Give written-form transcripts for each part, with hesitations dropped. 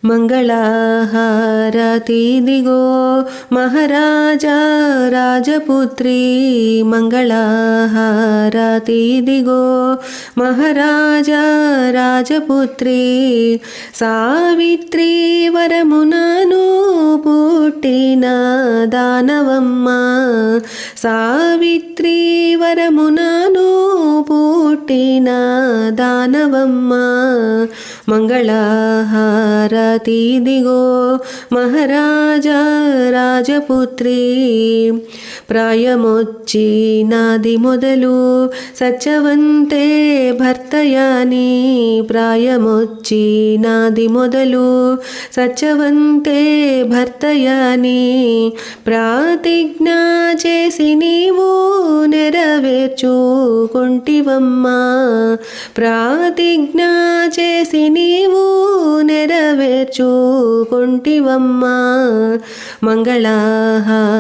మంగళహారతిదిగో మహారాజా రాజపుత్రి మంగళహారతిదిగో మహారాజా రాజపుత్రి సావిత్రి వరమునను పుట్టిన దానవమ్మ సావిత్రి వరమునను పుట్టిన దానవమ్మ మంగళహారతిదిగో మహారాజా రాజపుత్రి ప్రాయమొచ్చి నాది మొదలు సత్యవంతే భర్తయాని ప్రాయమొచ్చి నాది మొదలు సత్యవంతే భర్తయాని ప్రాతిజ్ఞ చేసి నీవు నెరవేర్చుకుంటివమ్మా ప్రాతిజ్ఞ చేసి నీవు నెరవేర్చుకుంటివమ్మా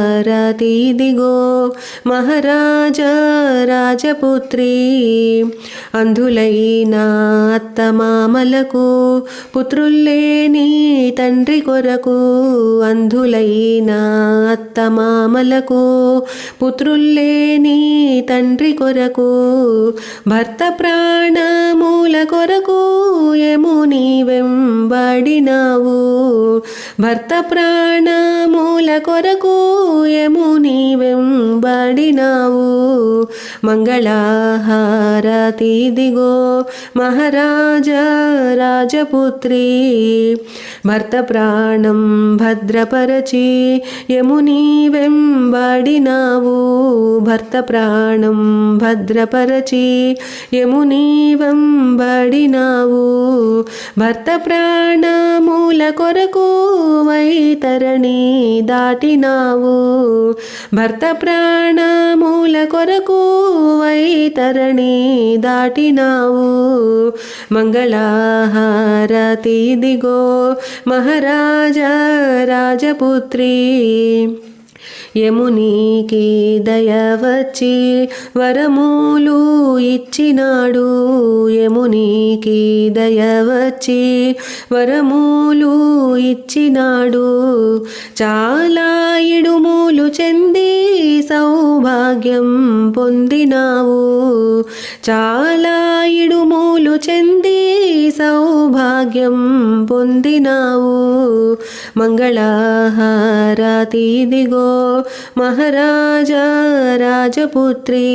మంగళహారతిదిగో మహారాజా రాజపుత్రి అంధులైన అత్తమామలకు పుత్రుల్లేని తండ్రి కొరకు అంధులైన అత్తమామలకు పుత్రుల్లేని తండ్రి కొరకు భర్త ప్రాణమూల కొరకు యముని వెంబడినావు భర్త ప్రాణమూల కొరకు యముని వెంబడినావు మంగళహారతిదిగో మహారాజా రాజపుత్రి భర్త ప్రాణం భద్రపరచి యముని వెంబడినావు భర్త ప్రాణం భద్రపరచి యముని వెంబడినావు భర్త ప్రాణమూల కొరకు వైతరణి దాటినావు భర్త ప్రాణమూల కొరకు వైతరణి దాటినావు మంగళహారతిదిగో మహారాజా రాజపుత్రి యమునికి దయవచ్చి వరములు ఇచ్చినాడు యమునికి దయవచ్చి వరములు ఇచ్చినాడు చాలా ఇడుములు చెంది సౌభాగ్యం పొందినావు చాలా ఇడుములు చెంది సౌభాగ్యం పొందినావు మంగళహారతిదిగో మహారాజా రాజపుత్రి